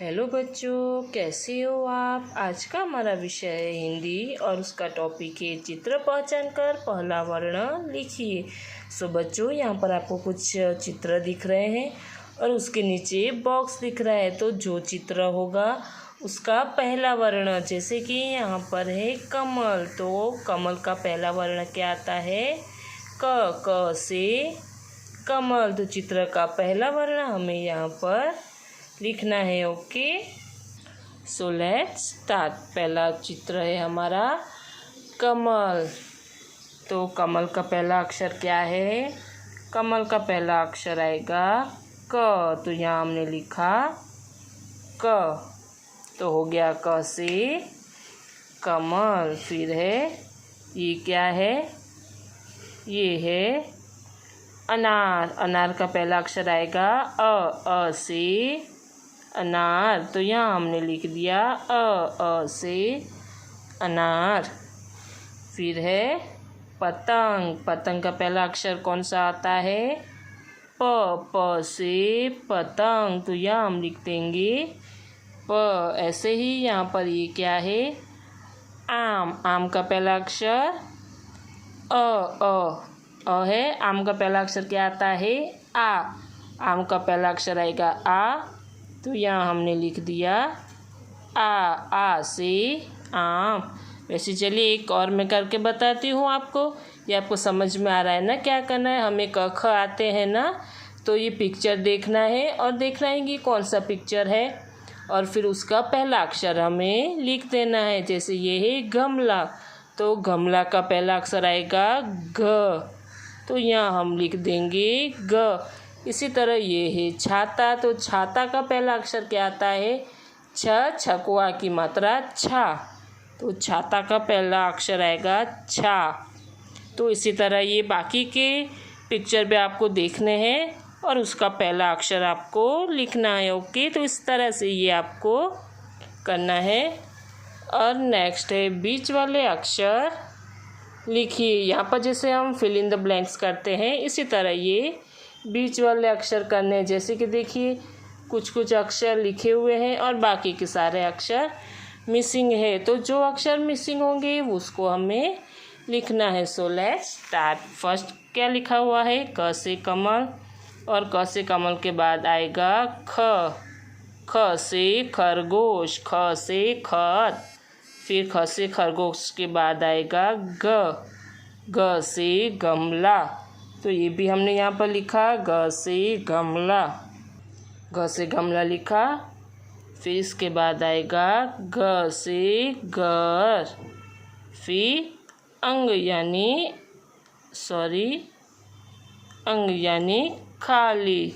Hello बच्चों, कैसे हो आप। आज का हमारा विषय है हिंदी और उसका टॉपिक है चित्र पहचान कर पहला वर्ण लिखिए। सो बच्चों, यहाँ पर आपको कुछ चित्र दिख रहे हैं और उसके नीचे बॉक्स दिख रहा है। तो जो चित्र होगा उसका पहला वर्ण, जैसे कि यहाँ पर है कमल, तो कमल का पहला वर्ण क्या आता है? क से कमल। तो चित्र का पहला वर्ण हमें यहाँ पर लिखना है। Okay, so let's start. पहला चित्र है हमारा कमल। तो कमल का पहला अक्षर क्या है? कमल का पहला अक्षर आएगा क। तो यहाँ हमने लिखा क, तो हो गया क से कमल। फिर है ये क्या है? ये है अनार। अनार का पहला अक्षर आएगा अ से अनार। तो यहाँ हमने लिख दिया अ से अनार। फिर है पतंग। पतंग का पहला अक्षर कौन सा आता है? प से पतंग। तो यहाँ हम लिख देंगे प। ऐसे ही यहाँ पर ये क्या है? आम। आम का पहला अक्षर अ है। आम का पहला अक्षर क्या आता है? आ। आम का पहला अक्षर आएगा आ। तो यहाँ हमने लिख दिया आ से आम। वैसे चलिए एक और मैं करके बताती हूँ आपको। ये आपको समझ में आ रहा है ना क्या करना है? हमें क ख आते हैं ना, तो ये पिक्चर देखना है और देखना है कि कौन सा पिक्चर है और फिर उसका पहला अक्षर हमें लिख देना है। जैसे ये है गमला, तो गमला का पहला अक्षर आएगा घ। तो यहाँ हम लिख देंगे ग। इसी तरह ये है छाता। तो छाता का पहला अक्षर क्या आता है? छ। छकुआ की मात्रा छा। तो छाता का पहला अक्षर आएगा छा। तो इसी तरह ये बाकी के पिक्चर भी आपको देखने हैं और उसका पहला अक्षर आपको लिखना है। ओके, तो इस तरह से ये आपको करना है। और नेक्स्ट है बीच वाले अक्षर लिखिए। यहाँ पर जैसे हम फिल इन द ब्लैंक्स करते हैं, इसी तरह ये बीच वाले अक्षर करने हैं। जैसे कि देखिए कुछ कुछ अक्षर लिखे हुए हैं और बाकी के सारे अक्षर मिसिंग है। तो जो अक्षर मिसिंग होंगे उसको हमें लिखना है। So let's start. फर्स्ट क्या लिखा हुआ है? क से कमल, और क से कमल के बाद आएगा ख। ख से खरगोश, ख से खत। फिर ख से खरगोश के बाद आएगा ग। ग से गमला। तो ये भी हमने यहाँ पर लिखा ग से गमला। ग से गमला लिखा। फिर इसके बाद आएगा ग से घर। फिर अंग यानी खाली।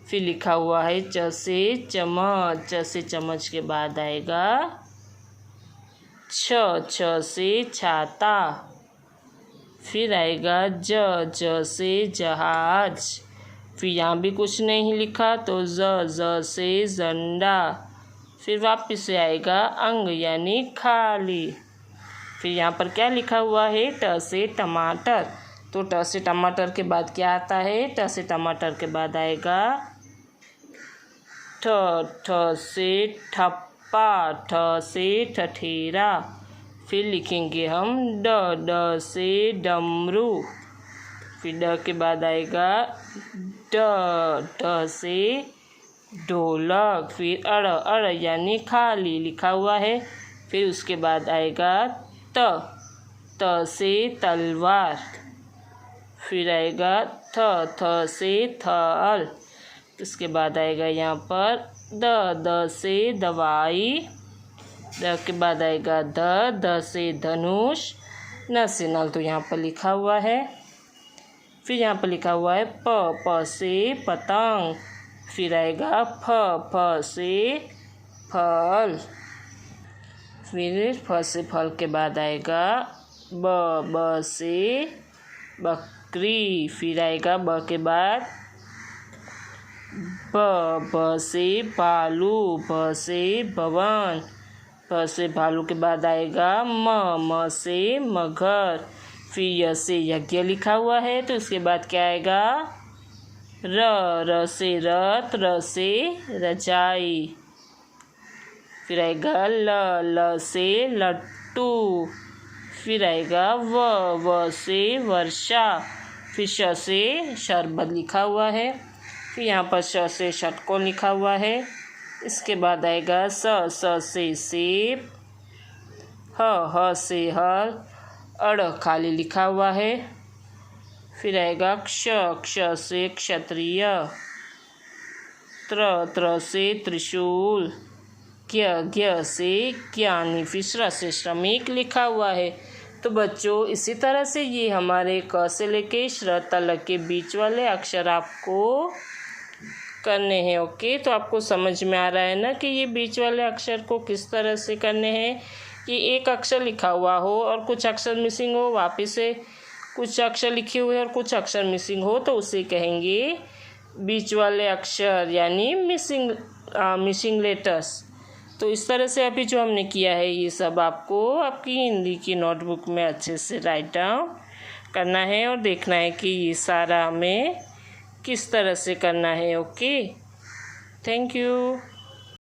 फिर लिखा हुआ है च से चम्मच। च से चम्मच के बाद आएगा छ से छाता। फिर आएगा ज से जहाज। फिर यहाँ भी कुछ नहीं लिखा तो ज से झंडा। फिर वापस से आएगा अंग यानी खाली। फिर यहाँ पर क्या लिखा हुआ है? ट से टमाटर। तो ट से टमाटर के बाद क्या आता है? ट से टमाटर के बाद आएगा ठ से ठप्पा। ठ से ठठेरा। फिर लिखेंगे हम ड से डमरू। फिर ड के बाद आएगा ढ से ढोलक। फिर अड़ यानी खाली लिखा हुआ है। फिर उसके बाद आएगा त से तलवार। फिर आएगा थ से थल। उसके बाद आएगा यहाँ पर द से दवाई। द के बाद आएगा द से धनुष। न से नल तो यहाँ पर लिखा हुआ है। फिर यहाँ पर लिखा हुआ है प से पतंग। फिर आएगा फ से फल। फिर फ से फल के बाद आएगा ब से बकरी। फिर आएगा ब के बाद ब से भालू। भ से भवन। भ से भालू के बाद आएगा म से मगर। फिर य से यज्ञ लिखा हुआ है, तो उसके बाद क्या आएगा? र से रथ। र से रजाई। फिर आएगा ल से लट्टू, फिर आएगा व से वर्षा, फिर श से शरबत लिखा हुआ है, फिर यहाँ पर श से षटकोण लिखा हुआ है। इसके बाद आएगा स से सेब, ह से हल, अड़ खाली लिखा हुआ है। फिर आएगा क्ष से क्षत्रिय, त्र से त्रिशूल, ज्ञ से ज्ञानी, फिर से श्रमिक लिखा हुआ है। तो बच्चों इसी तरह से ये हमारे क से लेके श्र तलक के बीच वाले अक्षर आपको करने हैं। ओके, तो आपको समझ में आ रहा है ना कि ये बीच वाले अक्षर को किस तरह से करने हैं। कि एक अक्षर लिखा हुआ हो और कुछ अक्षर मिसिंग हो, वापस से कुछ अक्षर लिखे हुए और कुछ अक्षर मिसिंग हो, तो उसे कहेंगे बीच वाले अक्षर, यानी मिसिंग लेटर्स। तो इस तरह से अभी जो हमने किया है ये सब आपको आपकी हिंदी की नोटबुक में अच्छे से राइट डाउन करना है और देखना है कि ये सारा हमें किस तरह से करना है। Okay, thank you.